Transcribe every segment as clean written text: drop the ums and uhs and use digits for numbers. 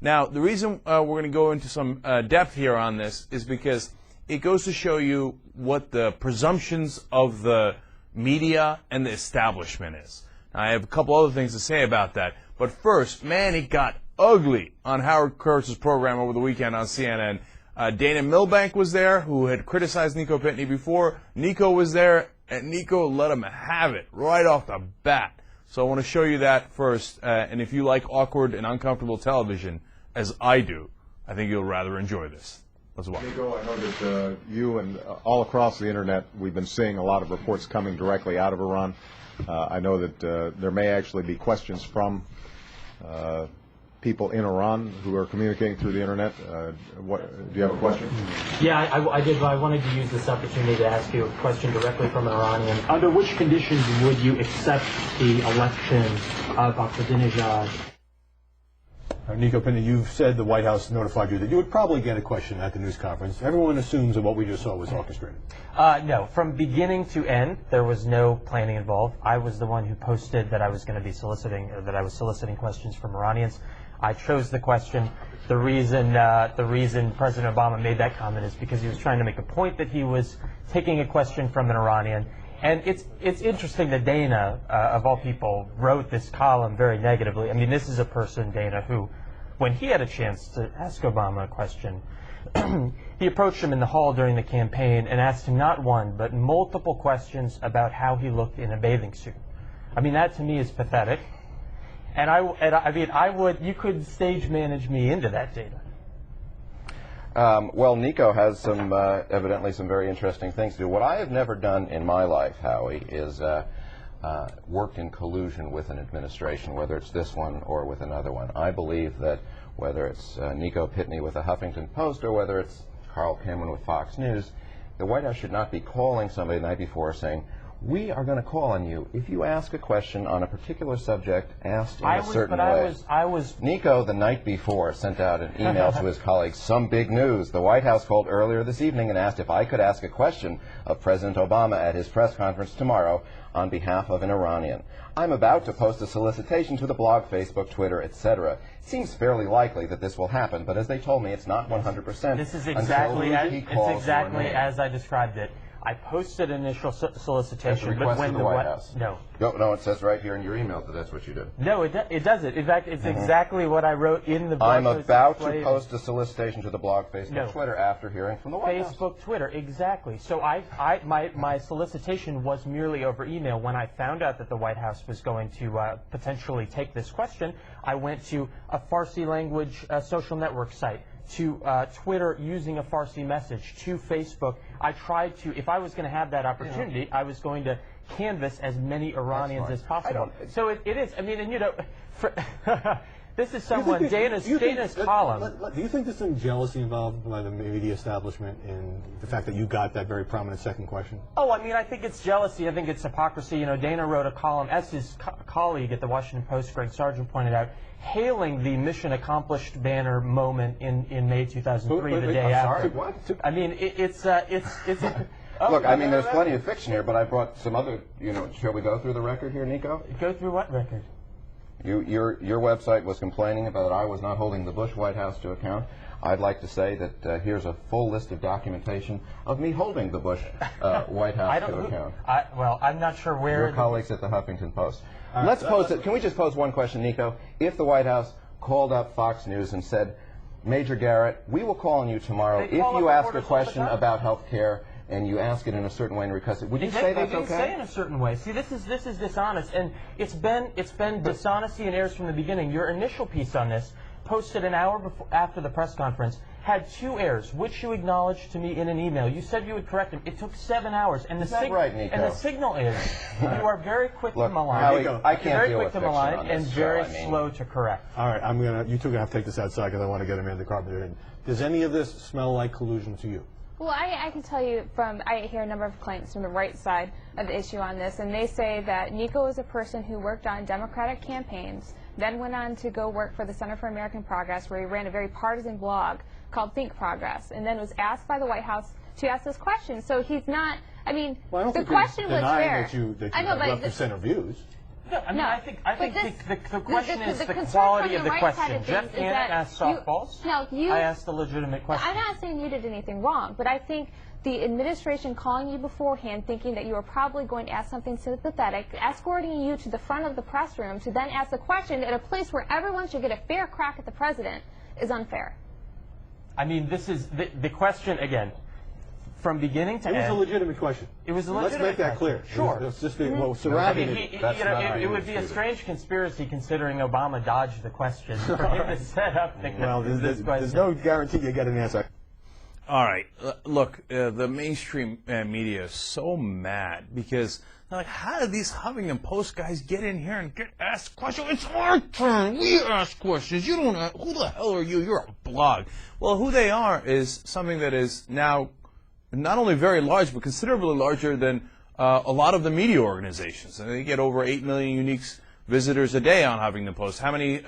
Now, the reason we're going to go into some depth here on this is because it goes to show you what the presumptions of the media and the establishment is. Now, I have a couple other things to say about that. But first, man, it got ugly on Howard Kurtz's program over the weekend on CNN. Dana Milbank was there, who had criticized Nico Pitney before. Nico was there, and Nico let him have it right off the bat. So I want to show you that first. And if you like awkward and uncomfortable television, as I do, I think you'll rather enjoy this. Let's watch. Nico, I know that you and all across the Internet, we've been seeing a lot of reports coming directly out of Iran. I know that there may actually be questions from people in Iran who are communicating through the Internet. Do you have a question? Yeah, I did. I wanted to use this opportunity to ask you a question directly from an Iranian. Under which conditions would you accept the election of Ahmadinejad? Nico Pitney, you've said the White House notified you that you would probably get a question at the news conference. Everyone assumes that what we just saw was orchestrated. No, from beginning to end, there was no planning involved. I was the one who posted that I was going to be soliciting, or that I was soliciting questions from Iranians. I chose the question. The reason President Obama made that comment is because he was trying to make a point that he was taking a question from an Iranian. And it's interesting that Dana, of all people, wrote this column very negatively. I mean, this is a person, Dana, who, when he had a chance to ask Obama a question, he approached him in the hall during the campaign and asked him not one, but multiple questions about how he looked in a bathing suit. I mean, that to me is pathetic. And you could stage manage me into that, Dana. Well, Nico has some, evidently some very interesting things to do. What I have never done in my life, Howie, is worked in collusion with an administration, whether it's this one or with another one. I believe that whether it's Nico Pitney with the Huffington Post or whether it's Carl Cameron with Fox News, the White House should not be calling somebody the night before saying, we are going to call on you if you ask a question on a particular subject asked in a certain way. Nico, the night before, sent out an email to his colleagues, some big news. The White House called earlier this evening and asked if I could ask a question of President Obama at his press conference tomorrow on behalf of an Iranian. I'm about to post a solicitation to the blog, Facebook, Twitter, etc. It seems fairly likely that this will happen, but as they told me, it's not 100%. This is exactly as I described it. I posted initial solicitation, but when the White House. No, it says right here in your email that that's what you did. No, it doesn't. In fact, it's exactly what I wrote in the blog. I'm about to post a solicitation to the blog, Facebook, Twitter after hearing from the White House. Facebook, Twitter, exactly. So my solicitation was merely over email. When I found out that the White House was going to potentially take this question, I went to a Farsi language social network site, to Twitter using a Farsi message, to Facebook. I tried to, if I was going to have that opportunity, I was going to canvass as many Iranians as possible. So it is, I mean, and you know, this is someone, Dana's column. Do you think there's some jealousy involved by the media establishment in the fact that you got that very prominent second question? Oh, I mean, I think it's jealousy. I think it's hypocrisy. You know, Dana wrote a column, as his colleague at the Washington Post, Greg Sargent, pointed out, hailing the mission accomplished banner moment in May 2003, the day after. What? I mean, it's Look, I mean, there's plenty of fiction here, but I brought some other, you know, shall we go through the record here, Nico? Go through what record? Your website was complaining about that I was not holding the Bush White House to account. I'd like to say that here's a full list of documentation of me holding the Bush White House to account. Well, I'm not sure where. Your colleagues at the Huffington Post. Let's pose it. Can we just pose one question, Nico? If the White House called up Fox News and said, Major Garrett, we will call on you tomorrow if you ask a question about health care and you ask it in a certain way and request it, would you say that's okay? They didn't say in a certain way. See, this is dishonest, and it's been dishonesty and errors from the beginning. Your initial piece on this, posted an hour after the press conference, had 2 errors, which you acknowledged to me in an email. You said you would correct them. It took 7 hours, and right, Nico? And the signal is you are very quick to malign. Howie, I can't deal with fiction on this, and very slow to correct. All right, you two are gonna have to take this outside because I want to get Amanda Carpenter in. Does any of this smell like collusion to you? Well, I can tell you I hear a number of claims from the right side of the issue on this, and they say that Nico is a person who worked on Democratic campaigns, then went on to go work for the Center for American Progress, where he ran a very partisan blog called Think Progress, and then was asked by the White House to ask this question. So he's not, I mean, the question was there. That you have left of center views. I mean, No. I think the question is the concern quality from of the right side question. of Jeff things is Ganon that asked you- softballs. No, you. I asked a legitimate question. I'm not saying you did anything wrong, but I think the administration calling you beforehand, thinking that you were probably going to ask something sympathetic, escorting you to the front of the press room to then ask the question at a place where everyone should get a fair crack at the president, is unfair. I mean, this is the question again. From beginning to It was end, a legitimate question. It was a Let's legitimate make that clear. question. Sure. It's just well, I surrounding mean, it. it would be a strange conspiracy considering Obama dodged the question for him to set up Well, this question. there's no guarantee you get an answer. All right, look, the mainstream media is so mad because they're like, how did these Huffington Post guys get in here and get asked questions? It's our turn. We ask questions. You don't. Who the hell are you? You're a blog. Well, who they are is something that is now not only very large, but considerably larger than a lot of the media organizations. And they get over 8 million unique visitors a day on Huffington Post. How many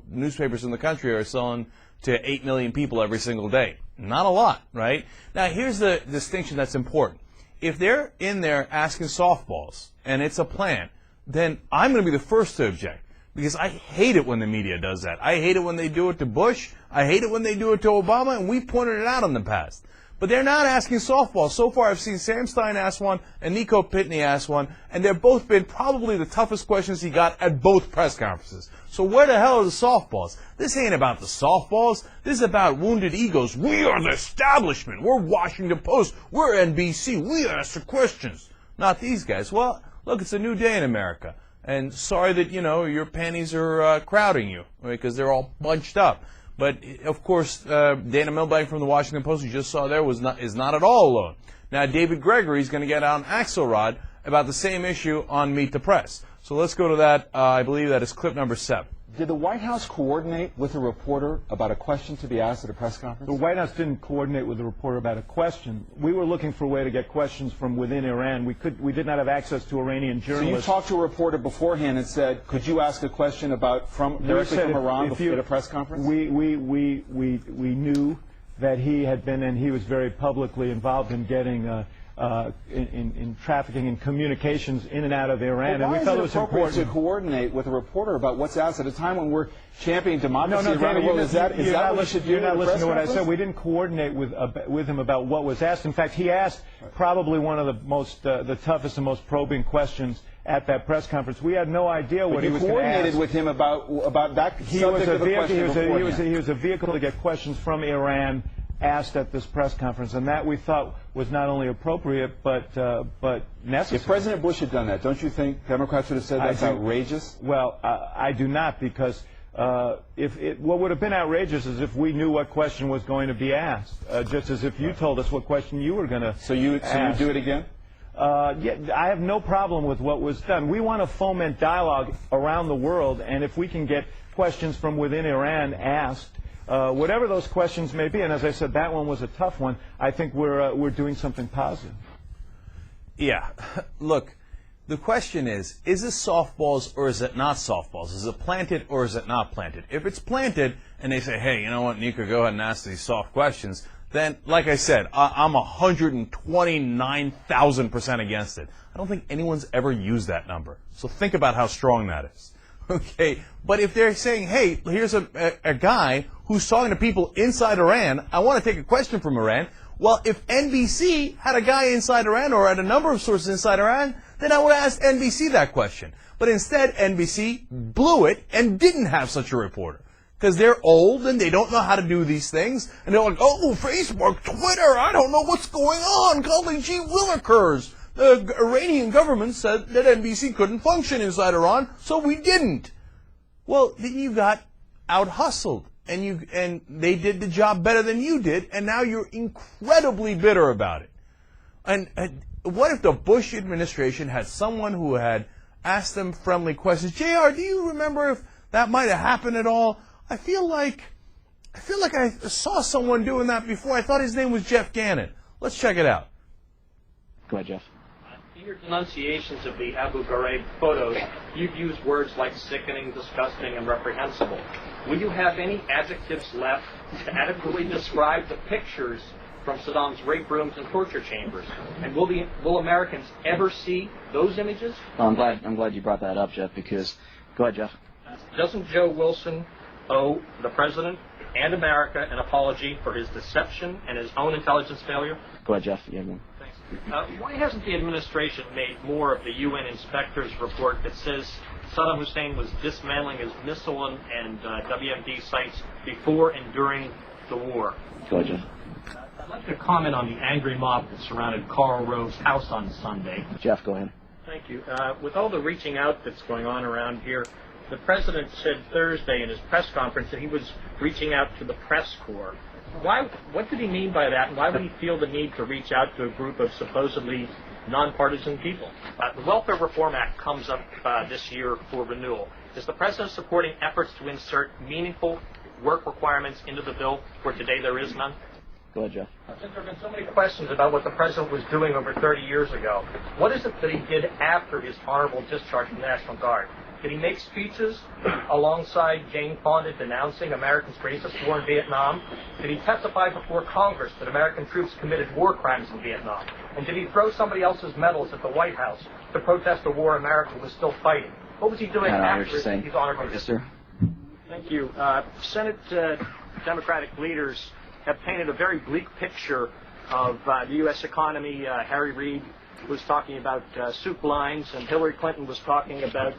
newspapers in the country are selling to 8 million people every single day? Not a lot, right? Now, here's the distinction that's important. If they're in there asking softballs, and it's a plan, then I'm going to be the first to object. Because I hate it when the media does that. I hate it when they do it to Bush. I hate it when they do it to Obama, and we pointed it out in the past. But they're not asking softballs. So far, I've seen Sam Stein ask one and Nico Pitney ask one, and they've both been probably the toughest questions he got at both press conferences. So where the hell are the softballs? This ain't about the softballs. This is about wounded egos. We are the establishment. We're Washington Post. We're NBC. We ask the questions. Not these guys. Well, look, it's a new day in America. And sorry that, your panties are crowding you because they're all bunched up. But, of course, Dana Milbank from the Washington Post, you just saw there, is not at all alone. Now, David Gregory is going to get on Axelrod about the same issue on Meet the Press. So let's go to that. I believe that is clip number 7. Did the White House coordinate with a reporter about a question to be asked at a press conference? The White House didn't coordinate with the reporter about a question. We were looking for a way to get questions from within Iran. We did not have access to Iranian journalists. So you talked to a reporter beforehand and said, could you ask a question directly from Iran at a press conference? We knew that he had been, and he was very publicly involved in getting in trafficking and communications in and out of Iran, Well, and we felt it was important to coordinate with a reporter about what's asked at a time when we're championing democracy No, around the world. Is that what we should do? You're not listening to what I said. We didn't coordinate with him about what was asked. In fact, he asked probably one of the toughest and most probing questions at that press conference. We had no idea what he was going to ask. You coordinated with him about that subject of the question. He was a vehicle to get questions from Iran asked at this press conference, and that we thought was not only appropriate but necessary. If President Bush had done that, don't you think Democrats would have said that's outrageous? Well, I do not, because what would have been outrageous is if we knew what question was going to be asked, just as if you told us what question you were going to ask. So you do it again? Yeah, I have no problem with what was done. We want to foment dialogue around the world, and if we can get questions from within Iran asked, whatever those questions may be, and as I said, that one was a tough one, I think we're doing something positive. Yeah. Look, the question is this softballs or is it not softballs? Is it planted or is it not planted? If it's planted and they say, hey, you know what, Nico, go ahead and ask these soft questions, then, like I said, I'm 129,000% against it. I don't think anyone's ever used that number. So think about how strong that is. Okay, but if they're saying, hey, here's a guy who's talking to people inside Iran, I want to take a question from Iran. Well, if NBC had a guy inside Iran or had a number of sources inside Iran, then I would ask NBC that question. But instead, NBC blew it and didn't have such a reporter. Because they're old and they don't know how to do these things. And they're like, oh, Facebook, Twitter, I don't know what's going on. Golly gee willikers. The Iranian government said that NBC couldn't function inside Iran, so we didn't. Well, then you got out-hustled, and they did the job better than you did, and now you're incredibly bitter about it. And what if the Bush administration had someone who had asked them friendly questions? JR, do you remember if that might have happened at all? I feel like I saw someone doing that before. I thought his name was Jeff Ganon. Let's check it out. Go ahead, Jeff. In your denunciations of the Abu Ghraib photos, you've used words like sickening, disgusting, and reprehensible. Will you have any adjectives left to adequately describe the pictures from Saddam's rape rooms and torture chambers. And will Americans ever see those images? Well, I'm glad you brought that up, Jeff, because... Go ahead, Jeff. Doesn't Joe Wilson owe the president and America an apology for his deception and his own intelligence failure? Go ahead, Jeff. Yeah, Thanks. Why hasn't the administration made more of the UN inspector's report that says Saddam Hussein was dismantling his missile and WMD sites before and during the war? Go ahead, Jeff. I'd like to comment on the angry mob that surrounded Karl Rove's house on Sunday. Jeff, go ahead. Thank you. With all the reaching out that's going on around here, the president said Thursday in his press conference that he was reaching out to the press corps. What did he mean by that, and why would he feel the need to reach out to a group of supposedly nonpartisan people? The Welfare Reform Act comes up this year for renewal. Is the president supporting efforts to insert meaningful work requirements into the bill where today there is none? Go ahead, Jeff. Since there have been so many questions about what the president was doing over 30 years ago, what is it that he did after his honorable discharge from the National Guard? Did he make speeches alongside Jane Fonda denouncing Americans' racist war in Vietnam? Did he testify before Congress that American troops committed war crimes in Vietnam? And did he throw somebody else's medals at the White House to protest a war America was still fighting? What was he doing after his honorable discharge? Yes, sir. Thank you. Senate Democratic leaders have painted a very bleak picture of the U.S. economy. Harry Reid was talking about soup lines, and Hillary Clinton was talking about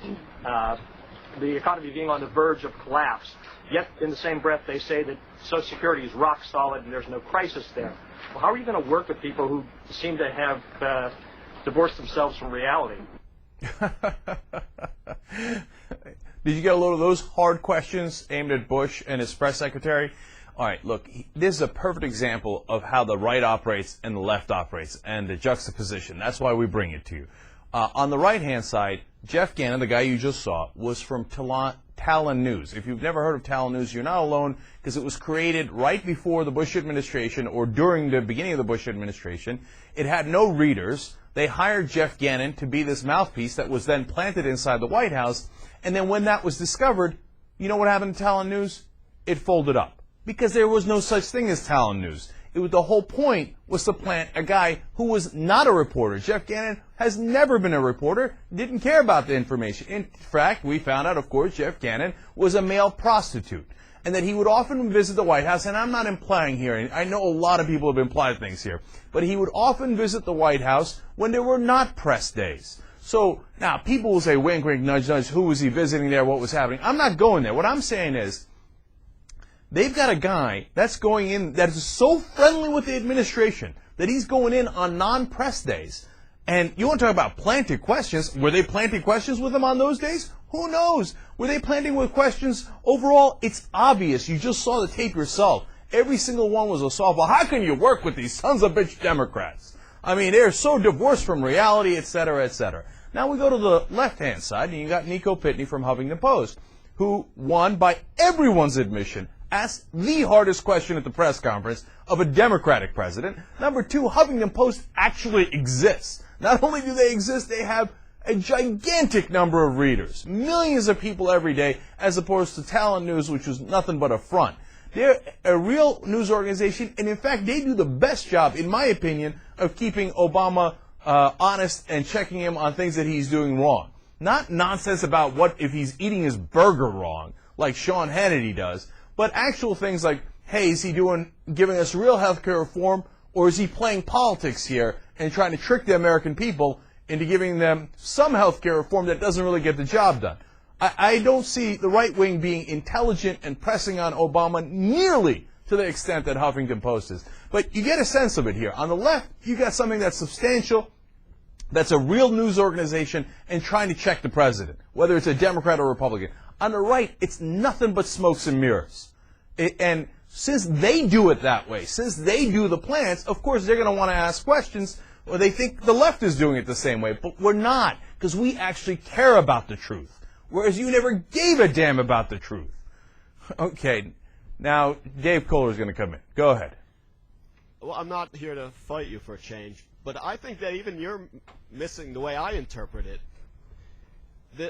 the economy being on the verge of collapse. Yet, in the same breath, they say that Social Security is rock solid and there's no crisis there. Well, how are you going to work with people who seem to have divorced themselves from reality? Did you get a load of those hard questions aimed at Bush and his press secretary? All right, look, this is a perfect example of how the right operates and the left operates and the juxtaposition. That's why we bring it to you. On the right-hand side, Jeff Ganon, the guy you just saw, was from Talon News. If you've never heard of Talon News, you're not alone, because it was created right before the Bush administration or during the beginning of the Bush administration. It had no readers. They hired Jeff Ganon to be this mouthpiece that was then planted inside the White House. And then when that was discovered, you know what happened to Talon News? It folded up. Because there was no such thing as Talon News. The whole point was to plant a guy who was not a reporter. Jeff Ganon has never been a reporter, didn't care about the information. In fact, we found out, of course, Jeff Ganon was a male prostitute. And that he would often visit the White House, and I'm not implying here, and I know a lot of people have implied things here, but he would often visit the White House when there were not press days. So, now, people will say, wink, wink, nudge, nudge, who was he visiting there, what was happening? I'm not going there. What I'm saying is, they've got a guy that's going in that is so friendly with the administration that he's going in on non-press days. And you want to talk about planted questions. Were they planting questions with him on those days? Who knows? Were they planting with questions? Overall, it's obvious. You just saw the tape yourself. Every single one was a softball. How can you work with these sons of bitch Democrats? I mean, they're so divorced from reality, et cetera, et cetera. Now we go to the left-hand side, and you got Nico Pitney from Huffington Post, who won, by everyone's admission, asked the hardest question at the press conference of a Democratic president. Number two, Huffington Post actually exists. Not only do they exist, they have a gigantic number of readers. Millions of people every day, as opposed to Talon News, which was nothing but a front. They're a real news organization, and in fact, they do the best job, in my opinion, of keeping Obama honest and checking him on things that he's doing wrong. Not nonsense about what if he's eating his burger wrong, like Sean Hannity does, but actual things like, hey, is he giving us real health care reform, or is he playing politics here and trying to trick the American people into giving them some health care reform that doesn't really get the job done? I don't see the right wing being intelligent and pressing on Obama nearly to the extent that Huffington Post is. But you get a sense of it here. On the left, you got something that's substantial, that's a real news organization, and trying to check the president, whether it's a Democrat or Republican. On the right, it's nothing but smokes and mirrors. And since they do it that way, since they do the plans, of course they're going to want to ask questions, or they think the left is doing it the same way. But we're not, because we actually care about the truth. Whereas you never gave a damn about the truth. Okay, now Dave Kohler's going to come in. Go ahead. Well, I'm not here to fight you for a change, but I think that even you're missing the way I interpret it.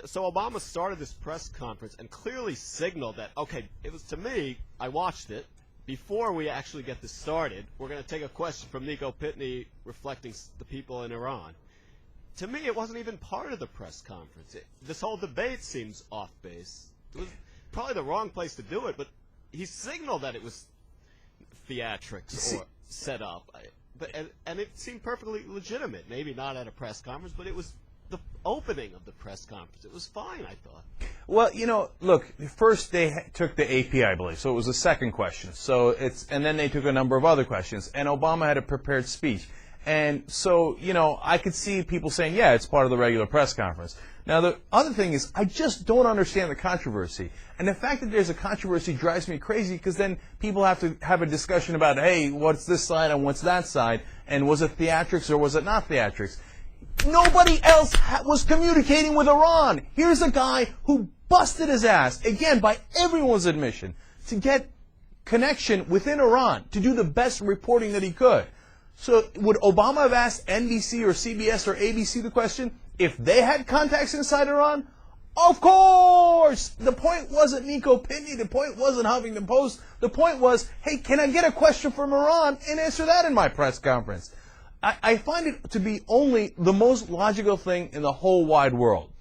So Obama started this press conference and clearly signaled that, okay, it was to me, I watched it, before we actually get this started, we're going to take a question from Nico Pitney reflecting the people in Iran. To me, it wasn't even part of the press conference. This whole debate seems off base. It was probably the wrong place to do it, but he signaled that it was theatrics or set up. And it seemed perfectly legitimate. Maybe not at a press conference, but it was the opening of the press conference. It was fine, I thought. Well, look, first they took the AP, I believe, so it was the second question. And then they took a number of other questions, and Obama had a prepared speech. And so, I could see people saying, yeah, it's part of the regular press conference. Now, the other thing is, I just don't understand the controversy. And the fact that there's a controversy drives me crazy, because then people have to have a discussion about, hey, what's this side and what's that side, and was it theatrics or was it not theatrics? Nobody else was communicating with Iran. Here's a guy who busted his ass, again, by everyone's admission, to get connection within Iran, to do the best reporting that he could. So would Obama have asked NBC or CBS or ABC the question if they had contacts inside Iran? Of course! The point wasn't Nico Pitney. The point wasn't Huffington Post. The point was, hey, can I get a question from Iran and answer that in my press conference? I find it to be only the most logical thing in the whole wide world.